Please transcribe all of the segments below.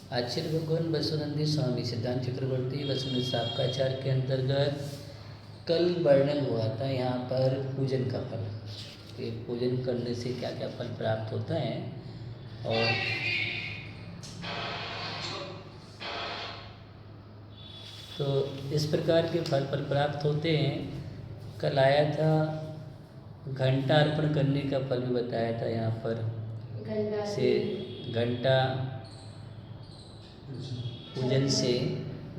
आचार्य भगवान बसवानंद स्वामी सिद्धांत चक्रवर्ती वसुंधरा सापकाचार्य के अंतर्गत कल वर्णन हुआ था यहाँ पर पूजन का फल कि पूजन करने से क्या क्या फल प्राप्त होता है। और तो इस प्रकार के फल प्राप्त होते हैं। कल आया था घंटा अर्पण करने का फल भी बताया था यहाँ पर से घंटा पूजन से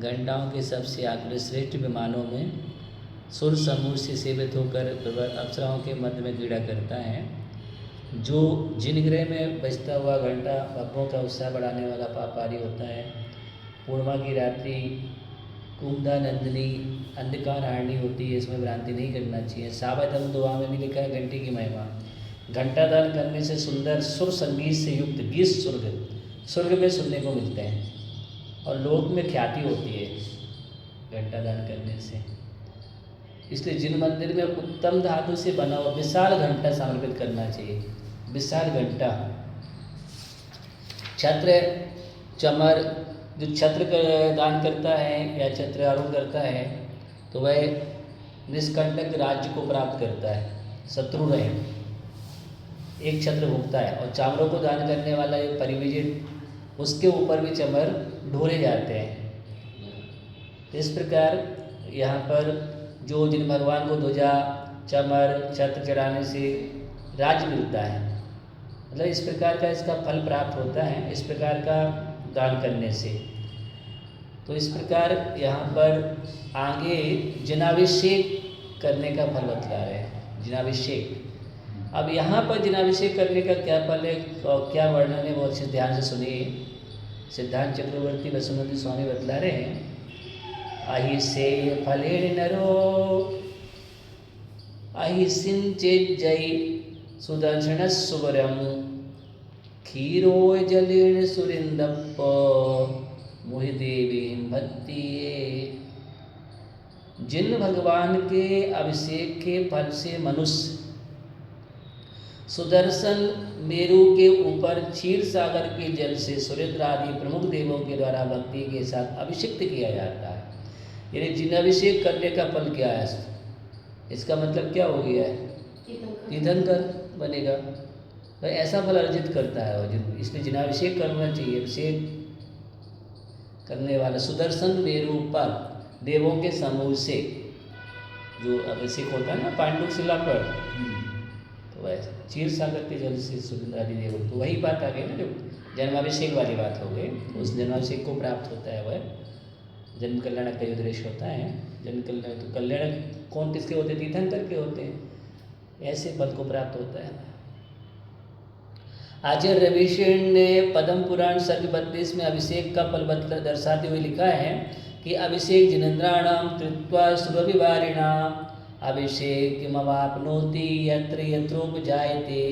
घंटाओं के सबसे आगे श्रेष्ठ विमानों में सुर समूह से सेवित होकर अप्सराओं के मध्य में क्रीड़ा करता है। जो जिन ग्रह में बजता हुआ घंटा भक्तों का उत्साह बढ़ाने वाला पापारी होता है। पूर्णिमा की रात्रि कुंभदा नंदिनी अंधकार हारनी होती है, इसमें भ्रांति नहीं करना चाहिए। सावधम दुआ में भी लिखा है घंटे की महिमा। घंटा दान करने से सुंदर सुर संगीत से युक्त गीत स्वर्ग में सुनने को मिलते हैं और लोक में ख्याति होती है घंटा दान करने से। इसलिए जिन मंदिर में उत्तम धातु से बना हुआ विशाल घंटा समर्पित करना चाहिए। विशाल घंटा छत्र चमर जो छत्र दान करता है या छत्र आरोहण करता है तो वह निष्कंटक राज्य को प्राप्त करता है, शत्रु रहे एक छत्र भुगता है। और चामरों को दान करने वाला एक परिविजित उसके ऊपर भी चमर ढोरे जाते हैं। इस प्रकार यहाँ पर जो जिन भगवान को ध्वजा चमर छत्र चढ़ाने से राज्य मिलता है, मतलब इस प्रकार का इसका फल प्राप्त होता है इस प्रकार का दान करने से। तो इस प्रकार यहाँ पर आगे जिनाभिषेक करने का फल बतला रहे हैं। जिनाभिषेक, अब यहाँ पर जिनाभिषेक करने का क्या फल है और क्या वर्णन है बहुत से ध्यान से सुनिए। सिद्धांत चक्रवर्ती वसुनंद स्वामी बतला रहे हैं। अहि से फलेर नरो अहि सिंचेज्जै सुदर्शन सुवरम क्षीरो जलेन सुरिंदप्प मोहि देवी भक्ति। जिन भगवान के अभिषेक के फल से मनुष्य सुदर्शन मेरु के ऊपर क्षीर सागर के जल से सुरेंद्र आदि प्रमुख देवों के द्वारा भक्ति के साथ अभिषिक्त किया जाता है। यानी जिन अभिषेक करने का फल क्या है, इसका मतलब क्या हो गया है, तीर्थंकर बनेगा। तो ऐसा फल अर्जित करता है और इसलिए जिनाभिषेक करना चाहिए। अभिषेक करने वाला सुदर्शन मेरु पर देवों के समूह से जो अभिषेक होता है ना पांडु शिला पर, तो वह क्षीर सागर के जल से सुरेंद्र आदि देवों, तो वही बात आ गई ना जो जन्माभिषेक वाली बात हो गई। उस जन्माभिषेक को प्राप्त होता है वह जन्म कल्याणक का जो दृश्य होता है। जन्म कल्याण तो कल्याणक कौन किसके होते हैं, तीर्थंकर के होते हैं। ऐसे फल को प्राप्त होता है। आचार्य रविशेन ने पद्म पुराण सर्ग 32 में अभिषेक का फल दर्शाते हुए लिखा है कि अभिषेक जिनेन्द्राणाम कृत्वा सुरभिवारिणाम अभिषेक मवापनोति यत्र यत्रोपजायते।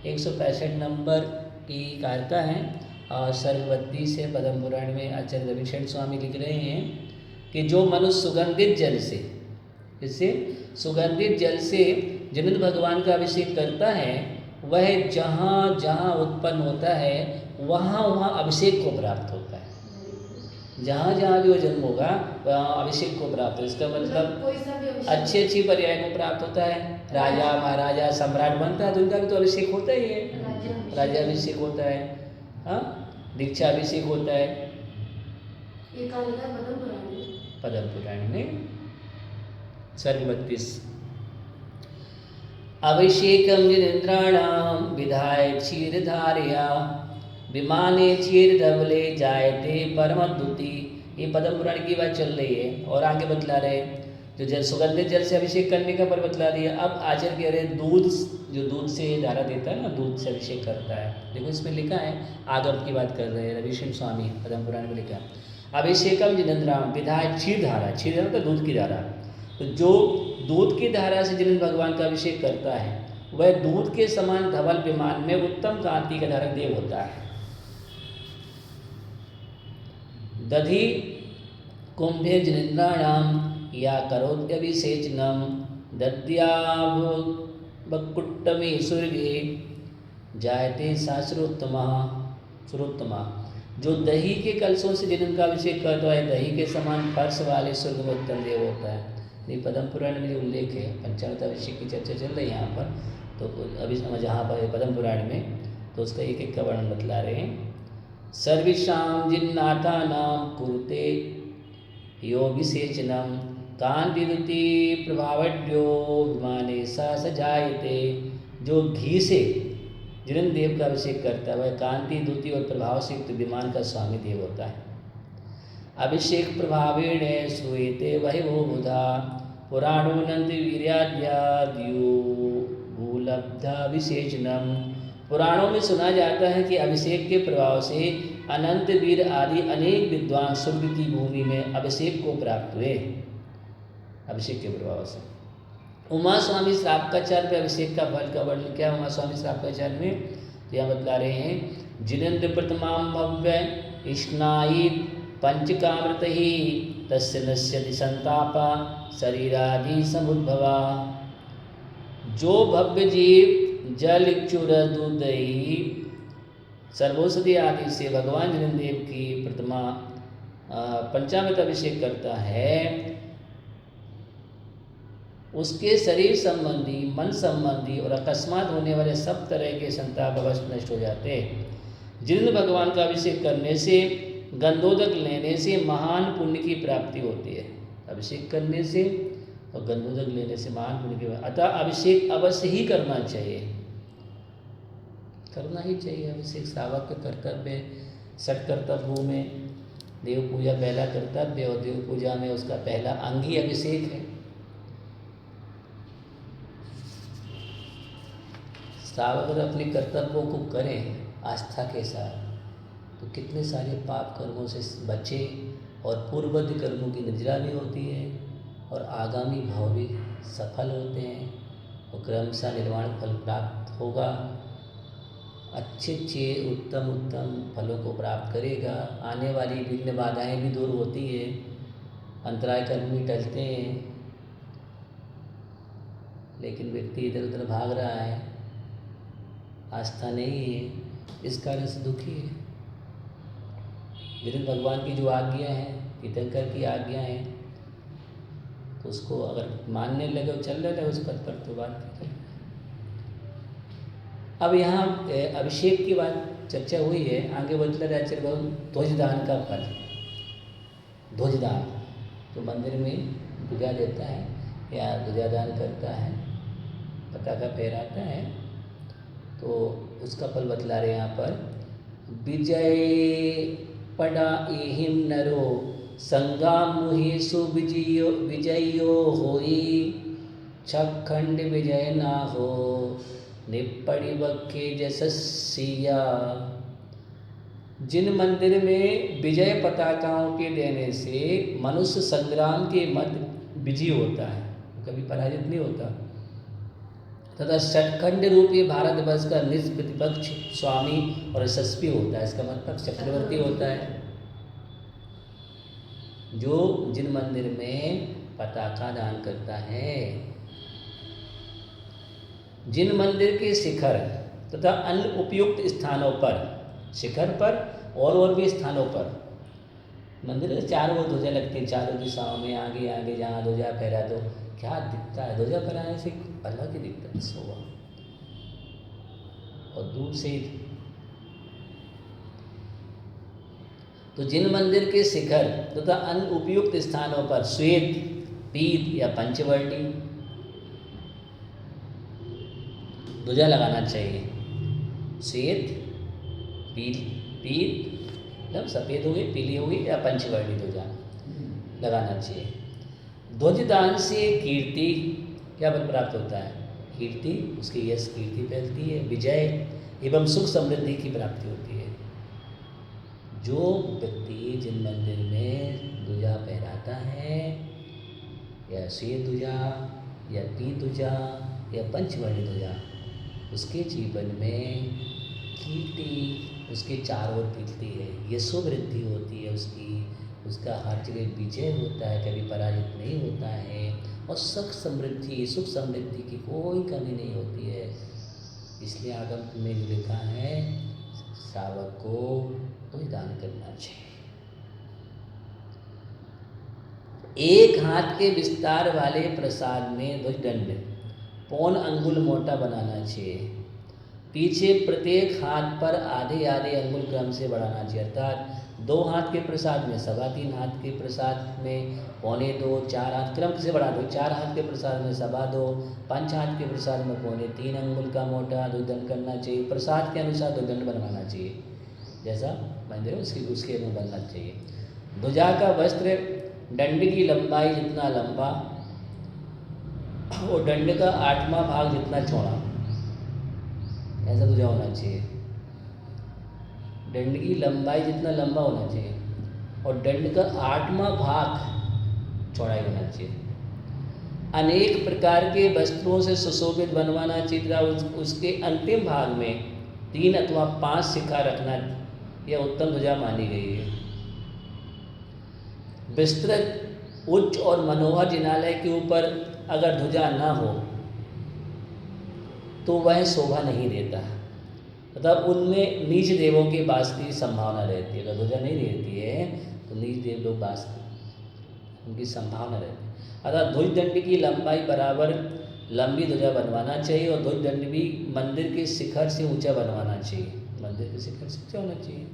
165 नंबर की कारता है और सर्ग 32 से पद्म पुराण में आचार्य रविशेन स्वामी लिख रहे हैं कि जो मनुष्य सुगंधित जल से, इससे सुगंधित जल से जिन भगवान का अभिषेक करता है वह जहाँ जहाँ उत्पन्न होता है वहाँ वहाँ अभिषेक को प्राप्त होता है। जहाँ जहाँ भी वो जन्म होगा वहाँ अभिषेक को प्राप्त हो। इसका मतलब अच्छी अच्छी पर्याय को प्राप्त होता है। राजा महाराजा सम्राट बनता है तो उनका भी तो अभिषेक होता ही है। राज्याभिषेक होता है, हाँ, दीक्षा अभिषेक होता है। पद्म पुराण में सर्ग 32। अभिषेकम जिनेन्द्राणाम विधाय क्षीरधारया विमाने क्षीरधवले जायते परमद्युति। ये पद्म पुराण की बात चल रही है और आगे बतला रहे जो जल सुगंधित जल से अभिषेक करने का पर बतला दिया। अब आचार्य कह रहे दूध, जो दूध से धारा देता है ना, दूध से अभिषेक करता है। देखो इसमें लिखा है, आगम की बात कर रहे हैं रविशेन स्वामी, पद्म पुराण में लिखा अभिषेकम जिनेन्द्राणाम विधाय क्षीरधारा। क्षीरधारा तो दूध की धारा। तो जो दूध की धारा से जिन भगवान का अभिषेक करता है वह दूध के समान धवल विमान में उत्तम कांति का धारक देव होता है। दधि कुंभे जिनेन्द्राणाम या करोत्यभिषेचनम दद्यावकुट्टमे सुर्गे जायते सा सुरोत्तमा। जो दही के कलशों से जिनका अभिषेक करता है, दही के समान फर्श वाले स्वर्ग में उत्तम देव होता है। ये पद्म पुराण में जो उल्लेख है, पंचामृत अभिषेक की चर्चा चल रही है यहाँ पर, तो अभी जहाँ पर पद्म पुराण में, तो उसका एक एक का वर्णन बतला रहे हैं। सर्वेषां जिन्नाथा नाम कुरुते यो विसेचनम कांतिदुति प्रभावड्यो विमाने सा सजायते। जो घी से जिन देव का अभिषेक करता है वह कांति द्युति और प्रभाव से युक्त विमान का स्वामी देव होता है। अभिषेक प्रभावेण श्रूयते वही वो बुधा पुराणोनंद वीर्याद्याद्यो भूलब्धाभिषेचनम। पुराणों में सुना जाता है कि अभिषेक के प्रभाव से अनंत वीर आदि अनेक विद्वान स्वर्ग की भूमि में अभिषेक को प्राप्त हुए। अभिषेक के प्रभाव से उमा स्वामी श्रापकाचार्य पे अभिषेक का फल का वर्णन क्या उमा स्वामी श्रापकाचार्य में, तो यहाँ बतला रहे हैं। जिनेन्द्र प्रतिमाम भव्य स्नायित पंचकामृत ही तस्य नश्यति संतापा शरीरादि समुद्भवा। जो भव्य जीव जल चुर दूधई सर्वौषधि आदि से भगवान जिनेन्द्र देव की प्रतिमा पंचामृत अभिषेक करता है, उसके शरीर संबंधी, मन संबंधी और अकस्मात होने वाले सब तरह के संताप अवश्य नष्ट हो जाते हैं। जिनेन्द्र भगवान का अभिषेक करने से, गंधोदक लेने से महान पुण्य की प्राप्ति होती है। अभिषेक करने से और गंधोदक लेने से महान पुण्य की, अतः अभिषेक अवश्य ही करना चाहिए, करना ही चाहिए। अभिषेक श्रावक का कर्तव्य, षट कर्तव्यों में देव पूजा पहला कर्तव्य, और देव पूजा में उसका पहला अंग ही अभिषेक है। श्रावक अगर अपने कर्तव्यों को करें आस्था के साथ, तो कितने सारे पाप कर्मों से बचे और पूर्ववर्ती कर्मों की निगरानी होती है, और आगामी भाव भी सफल होते हैं, और क्रमशः निर्वाण फल प्राप्त होगा। अच्छे उत्तम फलों को प्राप्त करेगा। आने वाली विघ्न बाधाएँ भी दूर होती है, अंतराय कर्म भी टलते हैं। लेकिन व्यक्ति इधर उधर भाग रहा है, आस्था नहीं है, इस कारण से दुखी है। जिन भगवान की जो आज्ञा है, तीर्थंकर की आज्ञा है, तो उसको अगर मानने लगे और चल रहे उस पद पर, तो बात है। अब यहाँ अभिषेक की बात चर्चा हुई है, आगे बतला रहा है ध्वजदान का फल। ध्वजदान जो मंदिर में ध्वजा देता है या ध्वजादान करता है, पताका फहराता है, तो उसका फल बतला रहे यहाँ पर। विजय पड़ा एहिम नरो संगा मुहेशु विजयो होई छखंड विजय ना हो निपड़ी बक्के जससिया। जिन मंदिर में विजय पताकाओं के देने से मनुष्य संग्राम के मध्य विजयी होता है, कभी पराजित नहीं होता, तथा षटखंड रूपी भारतवर्ष का निष्प्रतिपक्ष स्वामी और यशस्वी होता है। इसका मतलब चक्रवर्ती होता है। जो जिन मंदिर में पताका दान करता है, जिन मंदिर के शिखर तथा अन्य उपयुक्त स्थानों पर, शिखर पर और भी स्थानों पर, मंदिर में चारों ध्वजा लगती है, चारों दिशाओं में, आगे आगे जहाँ ध्वजा फहरा दो क्या दिखता है, ध्वजा फहराने से अलग ही दिखता है शोभा। और दूर से, तो जिन मंदिर के शिखर तथा अन्य उपयुक्त स्थानों पर श्वेत, पीत या पंचवर्णी ध्वजा लगाना चाहिए। श्वेत, पीत मतलब सफ़ेद हो गई, पीली हो गई, या पंचवर्णी ध्वजा लगाना चाहिए। ध्वजदान से कीर्ति क्या बल प्राप्त होता है? कीर्ति, उसकी यश कीर्ति फैलती है, विजय एवं सुख समृद्धि की प्राप्ति होती है। जो व्यक्ति जिन मंदिर में ध्वजा फहराता है, या श्वेत ध्वजा या पीत ध्वजा या पंचवर्णी ध्वजा, उसके जीवन में कीर्ति उसके चारों ओर फैलती है, यशो वृद्धि होती है उसका हर जगह विजय होता है, कभी पराजित नहीं होता है, और सुख समृद्धि की कोई कमी नहीं होती है। इसलिए आगम में जो लिखा है, श्रावक को ध्वज दान करना चाहिए। एक हाथ के विस्तार वाले प्रसाद में ध्वज दंड 1.25 अंगुल मोटा बनाना चाहिए। पीछे प्रत्येक हाथ पर आधे आधे अंगुल क्रम से बढ़ाना चाहिए, अर्थात 2 हाथ के प्रसाद में 3.25 हाथ के प्रसाद में 2.25, 4 हाथ क्रम से बढ़ा दो, 4 हाथ के प्रसाद में 2.25, 5 हाथ के प्रसाद में 3.25 अंगुल का मोटा ध्वजदंड करना चाहिए। प्रसाद के अनुसार ध्वजदंड बनवाना चाहिए, जैसा मंदिर उसके में बनना चाहिए। ध्वजा का वस्त्र दंड की लंबाई जितना लंबा और दंड का 8वां भाग जितना चौड़ा, ऐसा ध्वजा होना चाहिए। दंड की लंबाई जितना लंबा होना चाहिए और दंड का 8वां भाग चौड़ाई होना चाहिए। अनेक प्रकार के वस्त्रों से सुशोभित बनवाना चाहिए तथा उसके अंतिम भाग में 3 अथवा 5 शिखा रखना, यह उत्तम ध्वजा मानी गई है। विस्तृत उच्च और मनोहर जिनालय के ऊपर अगर ध्वजा ना हो तो वह शोभा नहीं देता, मतलब उनमें नीच देवों के वास की संभावना रहती है। अगर ध्वजा नहीं रहती है तो नीच देव लोग वास उनकी संभावना रहती है। अर्थात ध्वज दंड की लंबाई बराबर लंबी ध्वजा बनवाना चाहिए और ध्वज दंड भी मंदिर के शिखर से ऊंचा बनवाना चाहिए, मंदिर के शिखर से ऊंचा होना चाहिए।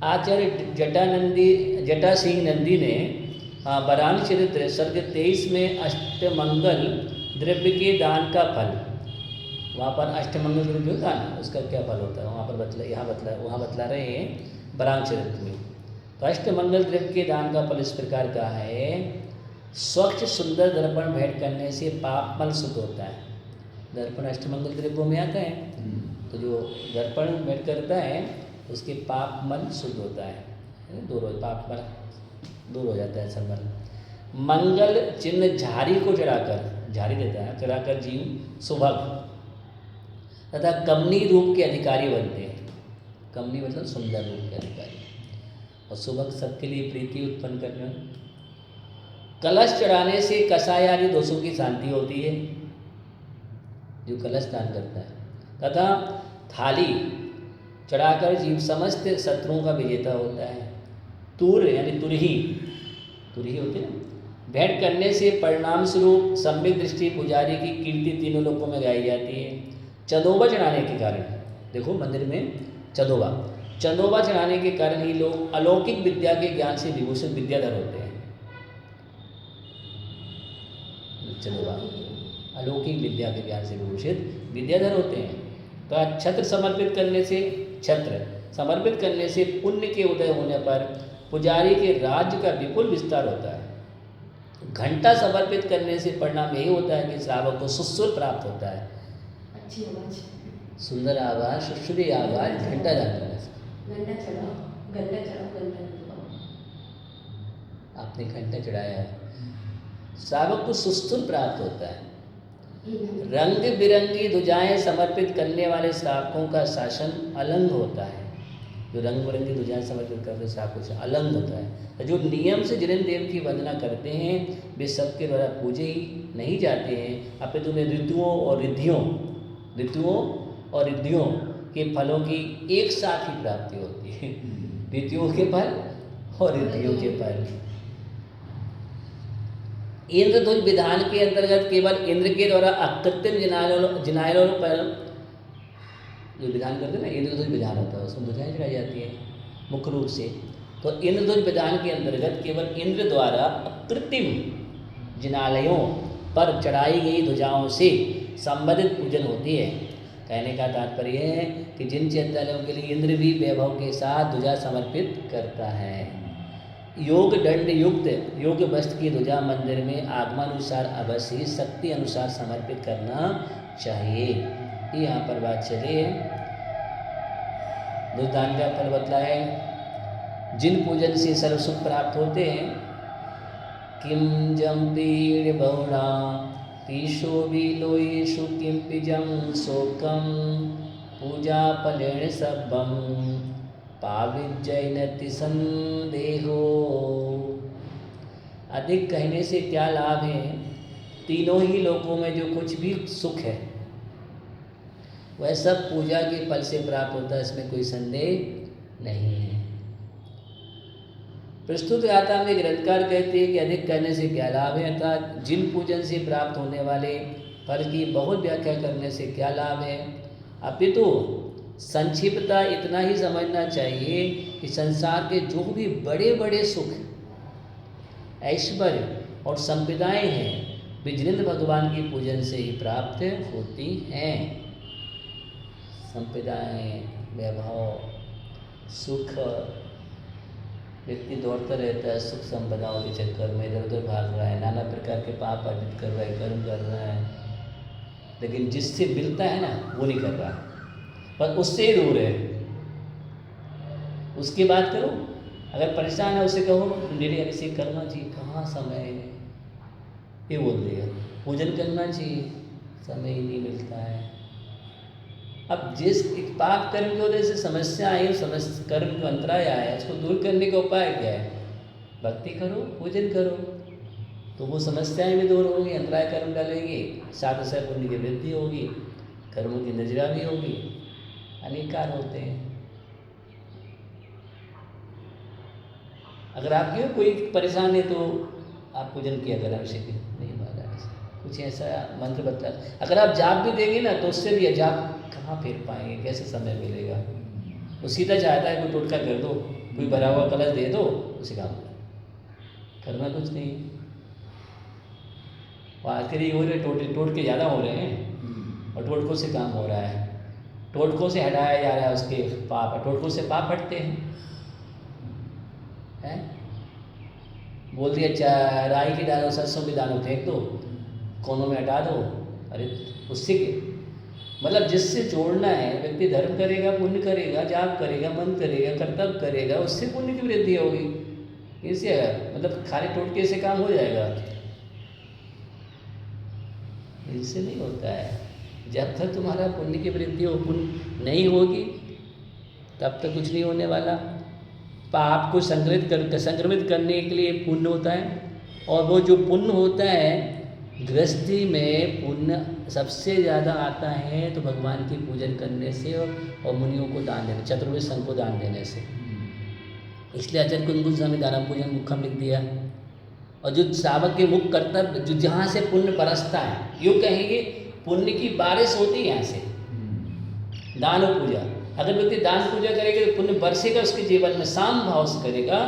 आचार्य जटा सिंह नंदी ने वरान चरित्र सर्ग 23 में अष्टमंगल द्रव्य के दान का फल, वहाँ पर अष्टमंगल द्रव्य दान उसका क्या फल होता है वहाँ पर वहाँ बतला रहे हैं वरान चरित्र में। तो अष्टमंगल द्रव्य के दान का फल इस प्रकार का है, स्वच्छ सुंदर दर्पण भेंट करने से पाप मल शुद्ध होता है। दर्पण अष्टमंगल द्रव्यों में आता है, तो जो दर्पण भेंट करता है उसके पाप मल शुद्ध होता है, पाप मल दूर हो जाता है सब मल। मंगल चिन्ह झारी को चढ़ाकर, झारी देता है, चढ़ाकर जीव सुभग तथा कमनी रूप के अधिकारी बनते हैं। कमनी मतलब सुंदर रूप के अधिकारी, और सुभग सबके लिए प्रीति उत्पन्न करना। कलश चढ़ाने से कसाय आदि दोषों की शांति होती है, जो कलश दान करता है, तथा थाली चढ़ाकर जीव समस्त शत्रुओं का विजेता होता है। तूर यानी तुरही होती है, भेंट करने से परिणाम स्वरूप सम्यक दृष्टि पुजारी की कीर्ति तीनों लोकों में गाई जाती है। चंदोबा चढ़ाने के कारण, देखो मंदिर में चंदोबा चढ़ाने के कारण ही लोग अलौकिक विद्या के ज्ञान से विभूषित विद्याधर होते हैं। चंदोबा अलौकिक विद्या के ज्ञान से विभूषित विद्याधर होते हैं। तो छत्र समर्पित करने से पुण्य के उदय होने पर पुजारी के राज्य का विपुल विस्तार होता है। घंटा समर्पित करने से परिणाम यही होता है कि श्रावक को सुश्रुत प्राप्त होता है। अच्छी आवाज, सुंदर आवाज, सुश्रुत आवाज घंटा जाने से। आपने घंटा चढ़ाया है, श्रावक को सुश्रुत प्राप्त होता है। रंग बिरंगी ध्वजाएं समर्पित करने वाले श्रावकों का शासन अलंग होता है। जो रंग बिरंगी ध्वजाएं समर्पित करते श्रावकों से अलंग होता है। जो नियम से जिन देव की वंदना करते हैं वे सबके द्वारा पूजे ही नहीं जाते हैं, अपितु उन्हें ऋतुओं और रिद्धियों के फलों की एक साथ ही प्राप्ति होती है। ऋतुओं के फल और रिद्धियों के फल। इंद्र ध्वज विधान के अंतर्गत केवल इंद्र के द्वारा अकृत्रिम जिनायलों पर जो विधान करते हैं ना, इंद्र ध्वज विधान होता है, उसमें ध्वजाएं चढ़ाई जाती है मुख्य रूप से। तो इंद्र ध्वज विधान के अंतर्गत केवल इंद्र द्वारा अकृत्रिम जिनालयों पर चढ़ाई गई ध्वजाओं से संबंधित पूजन होती है। कहने का तात्पर्य है कि जिन चैत्यालयों के लिए इंद्र भी वैभव के साथ ध्वजा समर्पित करता है। योग दंड युक्त योग वस्त्र की ध्वजा मंदिर में आगमानुसार अवश्य शक्ति अनुसार समर्पित करना चाहिए। यहाँ पर बात चली है, ध्वजदान का फल बतलाया है। जिन पूजन से सर्व सुख प्राप्त होते हैं, किम जम पीड़ बहुड़ा पीशो विलोयेषु किम पिजम शोकम पूजा फलेण सब्बम पाविजयनति संदेहो। अधिक कहने से क्या लाभ है? तीनों ही लोकों में जो कुछ भी सुख है वह सब पूजा के फल से प्राप्त होता है, इसमें कोई संदेह नहीं है। प्रस्तुत गाथा में ग्रंथकार कहते हैं कि अधिक कहने से क्या लाभ है, अर्थात जिन पूजन से प्राप्त होने वाले फल की बहुत व्याख्या करने से क्या लाभ है, अपितु संक्षिप्तता इतना ही समझना चाहिए कि संसार के जो भी बड़े बड़े सुख, ऐश्वर्य और संपदाएं हैं वे जिनेंद्र भगवान की पूजन से ही प्राप्त होती हैं। संपदाएं, वैभव, सुख, व्यक्ति दौड़ता रहता है सुख संपदाओं के चक्कर में, इधर उधर भाग रहा है, नाना प्रकार के पाप अर्जित कर रहा है, कर्म कर रहा है, लेकिन जिससे मिलता है ना वो नहीं कर रहा, पर उससे ही दूर है। उसकी बात करो, अगर परेशान है उसे कहो मेरे ऐसे करना चाहिए, कहाँ समय है, ये बोल देगा। पूजन करना चाहिए, समय ही नहीं मिलता है। अब जिस पाप कर्म की वजह से समस्या आई, कर्म का अंतराय आया है, उसको दूर करने का उपाय क्या है? भक्ति करो, पूजन करो, तो वो समस्याएं भी दूर होंगी, अंतराय कर्म डालेंगे, साथ ही साथ पुण्य की वृद्धि होगी, कर्मों की नजरा भी होगी, अनेक कार्य होते हैं। अगर आपके कोई परेशान है तो आप पूजन किया करें, अभिषेक नहीं महाराज, कुछ ऐसा मंत्र बता। अगर आप जाप भी देंगे ना तो उससे भी जाप कहाँ फेर पाएंगे, कैसे समय मिलेगा? वो सीधा चाहता है कोई टोटका कर दो, कोई भरा हुआ कलश दे दो, उसे काम करना कुछ नहीं। और आजकल ये हो रहे टोटके ज़्यादा हो रहे हैं और टोटकों से काम हो रहा है, टोटकों से हटाया जा रहा है उसके पाप, टोटकों से पाप हटते हैं। बोल दिया राई की दानों, सरसों की दानों फेंक दो, कोनों में हटा दो, अरे उससे मतलब जिससे जोड़ना है, व्यक्ति धर्म करेगा, पुण्य करेगा, जाप करेगा, मन करेगा, कर्तव्य करेगा, उससे पुण्य की वृद्धि होगी। इससे मतलब खाली टोटके से काम हो जाएगा, इससे नहीं होता है। जब तक तुम्हारा पुण्य की वृद्धि हो, पुण्य नहीं होगी तब तक कुछ नहीं होने वाला। पाप को संक्रमित करने के लिए पुण्य होता है, और वो जो पुण्य होता है गृहस्थी में पुण्य सबसे ज़्यादा आता है तो भगवान की पूजन करने से और मुनियों को दान देने, चतुर्वेद संघ को दान देने से। इसलिए आचार्य कुंदकुल स्वामी दान पूजन मुखम लिख दिया। और जो सावक के मुख कर्तव्य, जो जहाँ से पुण्य बरसता है, यूँ कहेंगे पुण्य की बारिश होती है यहाँ से, दान और पूजा। अगर व्यक्ति दान पूजा करेगा तो पुण्य बरसेगा उसके जीवन में, साम भाव से करेगा,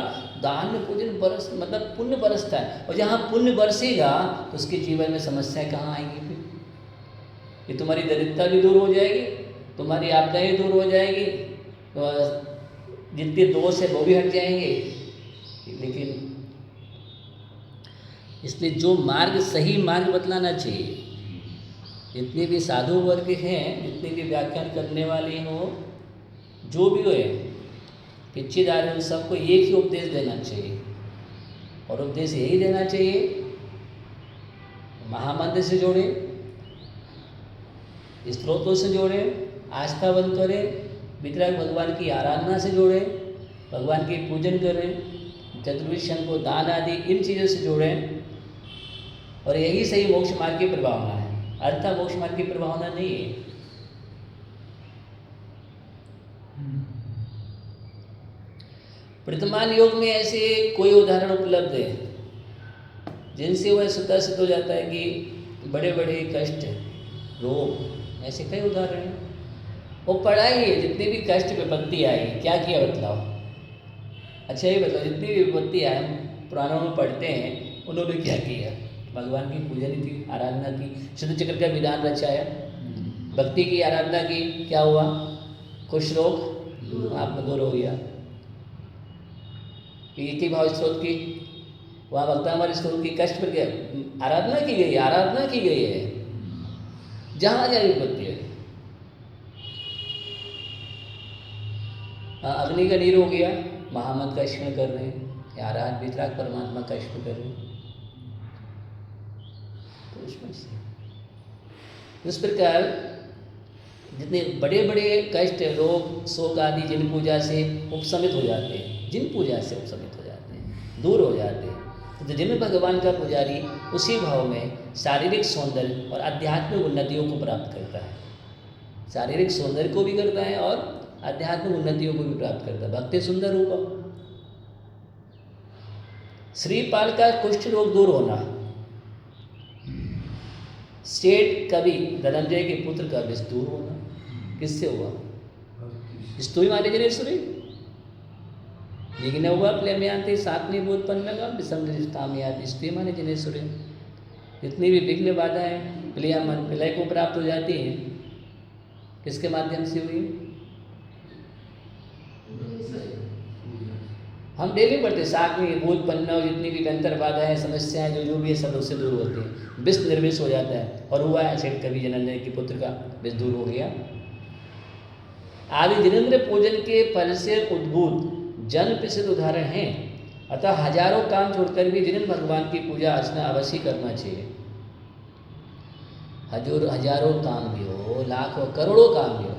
दान में पूजन बरस मतलब पुण्य बरसता है। और जहाँ पुण्य बरसेगा तो उसके जीवन में समस्याएं कहाँ आएंगी? फिर ये तुम्हारी दरिद्रता भी दूर हो जाएगी, तुम्हारी आपदाएं दूर हो जाएगी, तो जितने दोष है वो भी हट जाएंगे। लेकिन इसलिए जो मार्ग, सही मार्ग बतलाना चाहिए। जितने भी साधु वर्ग हैं, जितने भी व्याख्यान करने वाले हों, जो भी हो, पिछेदार हैं, सबको एक ही उपदेश देना चाहिए। और उपदेश यही देना चाहिए, महामंत्र से जोड़े, स्त्रोतों से जोड़े, आस्था बंद करें, वितराग भगवान की आराधना से जोड़ें, भगवान की पूजन करें, चतुर्वेद संघ को दान आदि इन चीज़ों से जोड़ें। और यही सही मोक्ष मार्ग की प्रभावना है, अर्थात मोक्ष मार्ग की प्रभावना नहीं है। वर्तमान योग में ऐसे कोई उदाहरण उपलब्ध है जिनसे वह स्वतः सिद्ध हो जाता है कि बड़े बड़े कष्ट, रोग, ऐसे कई उदाहरण हैं। वो पढ़ाई है, जितनी भी कष्ट विपत्ति आई क्या किया बतलाओ? अच्छा ये बताओ, जितनी भी विपत्ति आई पुराणों में पढ़ते हैं, उन्होंने क्या किया? भगवान की पूजन की, आराधना की, शुद्ध चक्र का विधान रचाया, भक्ति की, आराधना की, क्या हुआ? कुछ रोग आपको दूर हो गया। पीति भाव स्त्रोत की, वहाँ भक्तामर स्त्रोत की कष्ट पर गया, आराधना की गई, आराधना की गई है, जहाँ जहाँ विपत्ति है। अग्नि का नीर हो गया, महामंत्र का स्मरण कर रहे हैं, आराध वितराग परमात्मा का स्मरण कर रहे हैं, तो उसमें से इस प्रकार जितने बड़े बड़े कष्ट, रोग, शोक आदि जिन पूजा से उपशमित हो जाते हैं, जिन पूजा से उपशमित हो जाते हैं, दूर हो जाते हैं, तो जिनमें भगवान का पुजारी उसी भाव में शारीरिक सौंदर्य और आध्यात्मिक उन्नतियों को प्राप्त करता है। शारीरिक सौंदर्य को भी करता है और आध्यात्मिक उन्नतियों को भी प्राप्त करता है। भक्ति सुंदर रूप, श्रीपाल का कुष्ठ रोग दूर होना, सेठ कवि धनंजय के पुत्र का विष दूर होना किससे हुआ? स्तुति माने जनेश्वरी विघ्न हुआ प्लेमयांते सातनी बोधपन्न का विसंगतामयाति स्तुति माने जनेश्वरी। जितनी भी विघ्न बाधाएं प्रलय को प्राप्त हो जाती हैं किसके माध्यम से हुई? हम डेली पढ़ते सातवीं बोधपन्न, जितनी भी अंतर बाधाएं समस्याएं जो भी है सब उससे दूर होती हैं, विष निर्विष हो जाता है। और हुआ है सेठ कवि धनंजय के पुत्र का विष दूर हो गया। आदि जिनेंद्र पूजन के फल से उद्भूत जन प्रसिद्ध उदाहरण हैं। अतः हजारों काम छोड़कर भी जिनेंद्र भगवान की पूजा अर्चना अवश्य करना चाहिए। हजारों काम भी हो, लाखों करोड़ों काम भी हो,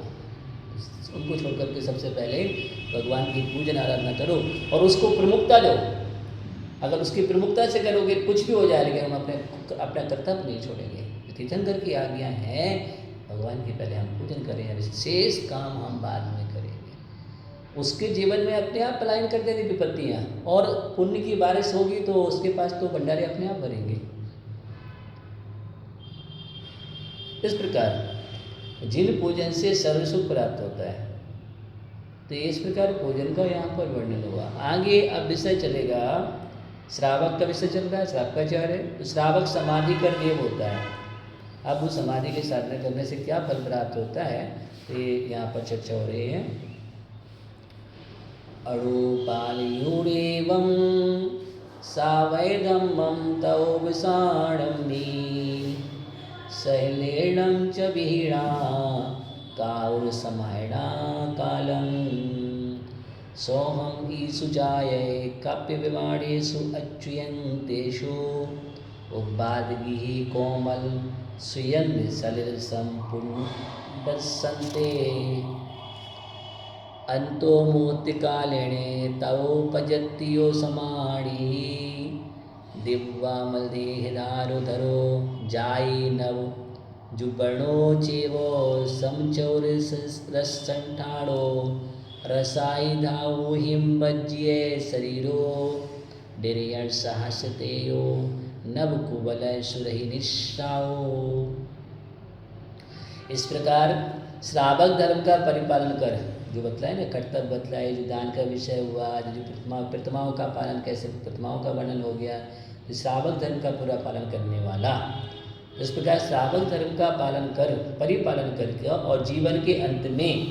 उनको छोड़कर के सबसे पहले भगवान की पूजन आराधना करो और उसको प्रमुखता दो। अगर उसकी प्रमुखता से करोगे कुछ भी हो जाए, लेकिन हम अपना कर्तव्य नहीं छोड़ेंगे। तीर्थंकर की आज्ञा है भगवान की पहले हम पूजन करें, विशेष काम हम बाद में करेंगे। उसके जीवन में अपने आप पलायन कर देंगे विपत्तियाँ, और पुण्य की बारिश होगी तो उसके पास तो भंडारे अपने आप भरेंगे। इस प्रकार जिन पूजन से सर्व सुख प्राप्त होता है, तो इस प्रकार पूजन का यहाँ पर वर्णन हुआ। आगे अब विषय चलेगा, श्रावक का विषय चल रहा है, श्रावकाचार्य। तो श्रावक समाधि कर देव होता है। अब उस समाधि की साधना करने से क्या फल प्राप्त होता है, तो ये यहाँ पर चर्चा हो रही है। अरूपालयूरेवं सावैदम्बं तौ विषाणं सहलेणं च विहीणा कारुसमायणा कालं सोहम ईसु जाये काप्य विमाणेषु अच्युयन्तेषु उपादगिः कोमल सुयन सलिल संपूर्ण दर्शन्ते अंतो मोतिकालेणे तवोपजत्यो समाणि दिव्यामलदेहदारुधरो जाये नव जुबर्णो चेवो समचौरसंठाणो रसाई धावो हिमज्ये शरीरो डिरियण सहसतेयो नव कुबल सुरहि निशाओ। इस प्रकार श्रावक धर्म का परिपालन कर, जो बतलाए ना कर्तव्य बतलाए, जो दान का विषय हुआ, जो प्रतिमाओं का पालन, कैसे प्रतिमाओं का वर्णन हो गया, तो श्रावक धर्म का पूरा पालन करने वाला। इस प्रकार श्रावक धर्म का पालन कर, परिपालन करके और जीवन के अंत में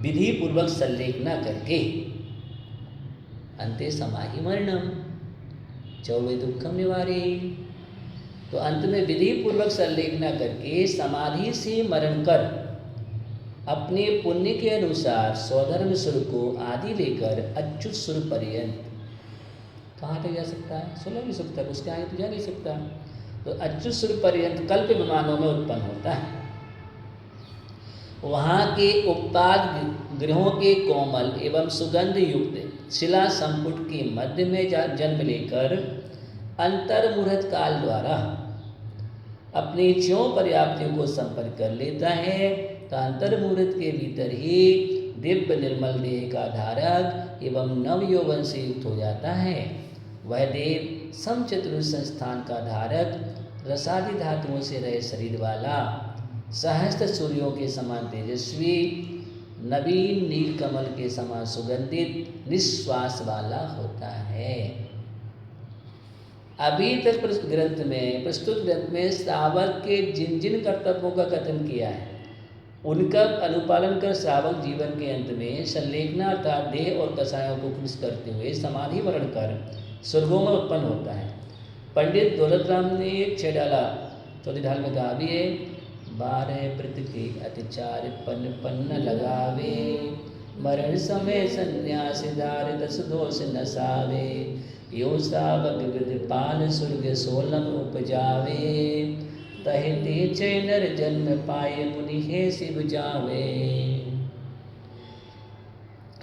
विधि पूर्वक संलेखना करके अंते समाहि मरणम चौवे दुखम निवारे। तो अंत में विधि पूर्वक संलेखना करके समाधि से मरण कर अपने पुण्य के अनुसार स्वधर्म सुर को आदि लेकर अच्युत सुर पर्यंत कहाँ तक जा सकता है? 16वीं सुर तक, उसके आगे तो जा नहीं सकता। तो अच्युत सुर पर्यंत कल्प विमानों में उत्पन्न होता है। वहाँ के उत्पाद गृहों के कोमल एवं सुगंध युक्त शिला संपुट के मध्य में जन्म लेकर अंतर्मुहूर्त काल द्वारा अपनी ज्यों पर्याप्तियों को संपर्क कर लेता है, तो अंतर्मुहूर्त के भीतर ही दिव्य निर्मल देह का धारक एवं नव यौवन से युक्त हो जाता है। वह देव समचतुर संस्थान का धारक, रसादि धातुओं से रहे शरीर वाला, सहस्त्र सूर्यों के समान तेजस्वी, नवीन नीलकमल के समान सुगंधित निश्वास वाला होता है। अभी तक प्रस्तुत ग्रंथ में श्रावक के जिन जिन कर्तव्यों का कथन किया है, उनका अनुपालन कर श्रावक जीवन के अंत में संलेखना अर्थात देह और कषायों को कृष करते हुए समाधि वर्ण कर स्वर्गों में उत्पन्न होता है। पंडित दौलत राम ने एक छह डाला चौथी ढाल में कहा भी है, 12 प्रति के अतिचार पन्न लगावे, मरण समय संन्यास दार 10 दोष नसावे, यो श्रावक विद पाल स्वर्ग 16 उपजावे, तहे ते चय नर जन्म पाए मुनि हे शिव जावे।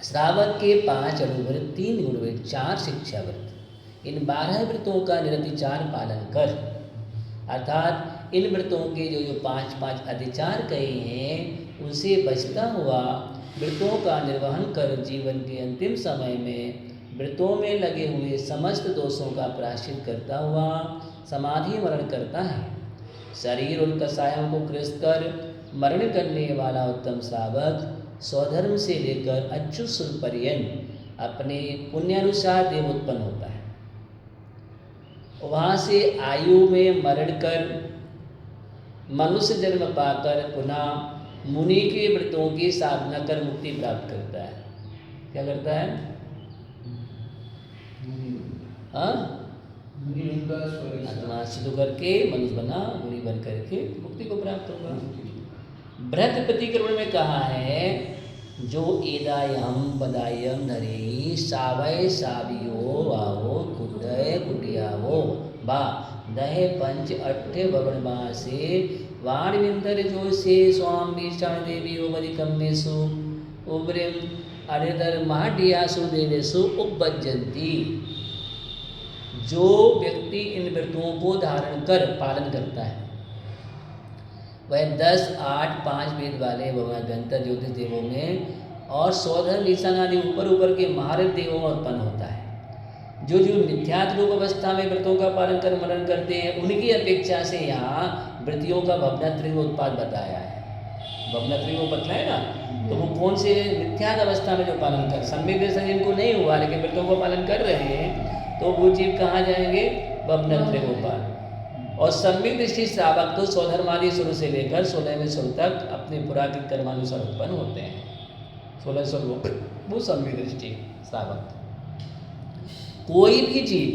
श्रावक के 5 अणुव्रत, 3 गुणव्रत, 4 शिक्षा व्रत, इन 12 व्रतों का निरतिचार पालन कर, अर्थात इन व्रतों के जो 5 अधिचार कहे हैं उनसे बचता हुआ व्रतों का निर्वहन कर जीवन के अंतिम समय में व्रतों में लगे हुए समस्त दोषों का प्रायश्चित करता हुआ समाधि मरण करता है। शरीर और कसायों को ग्रस्त कर मरण करने वाला उत्तम श्रावक स्वधर्म से लेकर अच्युत सुर पर्यंत अपने पुण्यानुसार देव उत्पन्न होता है। वहाँ से आयु में मरण कर मनुष्य जन्म पाकर पुनः मुनि के व्रतों की साधना कर मुक्ति प्राप्त करता है। क्या करता है? आत्मा सिद्ध करके मनुष्य बना, मुनि बन करके मुक्ति को प्राप्त होगा। बृहत प्रतिक्रमण में कहा है, जो एदायम पदायम धरे सावय सावियो वाहो कुडय कुटियावो बा दहे पंच अट्ठे बवणमा से वाण विंदर जो से स्वामी क्षण देवी ओवरिकम्मेसु उब्रिम अरेदर महाडियासु देवेशु उपबज्जंती। जो व्यक्ति इन व्रतों को धारण कर पालन करता है वह 10, 8, 5 वेद वाले भगवंतर ज्योतिष देवों में और स्वधर्म ईशान आदि ऊपर के महारथ देवों में उत्पन्न होता है। जो मिथ्यात्व रूप अवस्था में व्रतों का पालन कर मरण करते हैं उनकी अपेक्षा से यहाँ व्रतियों का भवनत्रिव उत्पाद बताया है। भवनत्रिव को बतलाए ना, तो वो कौन से मिथ्यात्व अवस्था में जो पालन कर, सम्यक दर्शन जिनको नहीं हुआ लेकिन व्रतों को पालन कर रहे हैं तो वो जीव कहाँ जाएंगे? भवनत्रिव उत्पाद। और सम्यक दृष्टि श्रावक तो स्वधर्मादि शुरू से लेकर 16वें सुर तक अपने पुराकृत कर्मानुसार उत्पन्न होते हैं। 16 सुर वो सम्यक दृष्टि श्रावक। कोई भी जीव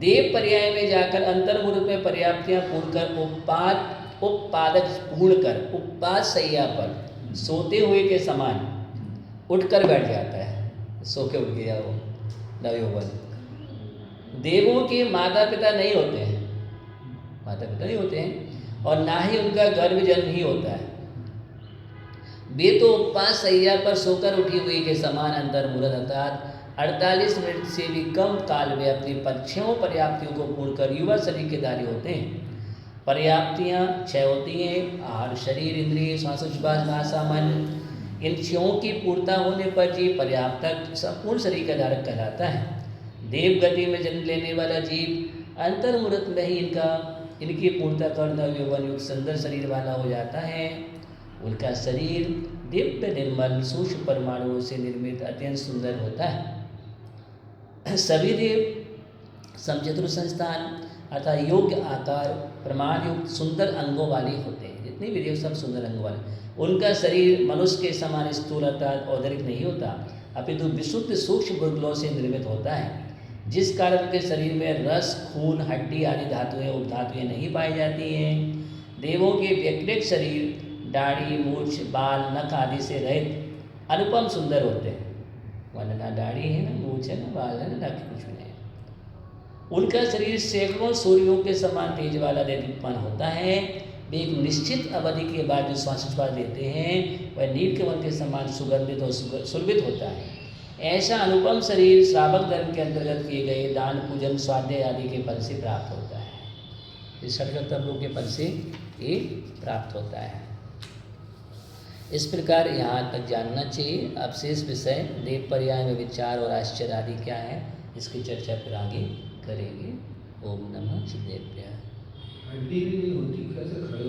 देव पर्याय में जाकर अंतर्मुहूर्त में पर्याप्तियां पूर्ण कर उपपादक पूर्ण कर उपपाद सैया पर सोते हुए के समान उठकर बैठ जाता है। सो के उठ गया वो नवयौवन। देवों के माता पिता नहीं होते हैं, माता पिता नहीं होते हैं और ना ही उनका गर्भ जन्म ही होता है। वे तो उपवास सैया पर सोकर उठी हुई के समान अंतर्मुहूर्त अर्थात 48 मिनट से भी कम काल में अपनी 6 पर्याप्तियों को पूर्ण कर युवा शरीर के धारी होते हैं। पर्याप्तियाँ 6 होती हैं, आहार, शरीर, इंद्रिय, श्वासोच्छ्वास, भाषा, मन। इन 6 की पूर्णता होने पर जीव पर्याप्तक संपूर्ण शरीर का धारक कहलाता है। देव गति में जन्म लेने वाला जीव अंतर्मुहूर्त में ही इनकी पूर्णता कर नवयौवन युक्त सुंदर शरीर वाला हो जाता है। उनका शरीर दिव्य निर्मल सूक्ष्म परमाणुओं से निर्मित अत्यंत सुंदर होता है। सभी देव समचतुर संस्थान अर्थात योग्य आकार प्रमाण युक्त सुंदर अंगों वाले होते हैं। जितने भी देव सब सुंदर अंगों वाले। उनका शरीर मनुष्य के समान स्थूल अर्थात औदरिक नहीं होता, अपितु विशुद्ध सूक्ष्म गुरुग्लों से निर्मित होता है, जिस कारण उनके शरीर में रस, खून, हड्डी आदि धातुएं उपधातुएं नहीं पाई जाती हैं। देवों के व्यक्तिगत शरीर दाढ़ी, मूछ, बाल, नख आदि से रहित अनुपम सुंदर होते हैं। वरना ना दाढ़ी है, ना मूछ है, ना बाल है, ना नख, कुछ भी नहीं। उनका शरीर सैकड़ों सूर्यों के समान तेज वाला देदीप्यमान होता है। वे एक निश्चित अवधि के बाद जो श्वासोच्छ्वास देते हैं वह नीलकमल के समान सुगंधित और सुलभित होता है। ऐसा अनुपम शरीर श्रावक धर्म के अंतर्गत किए गए दान, पूजन, स्वाध्याय आदि के फल से प्राप्त होता है। इस कर्तव्यों के फल से ये प्राप्त होता है। इस प्रकार यहाँ तक जानना चाहिए। अब शेष विषय देव पर्याय में विचार और आश्चर्य आदि क्या है इसकी चर्चा फिर आगे करेंगे। ओम नमः शिवाय।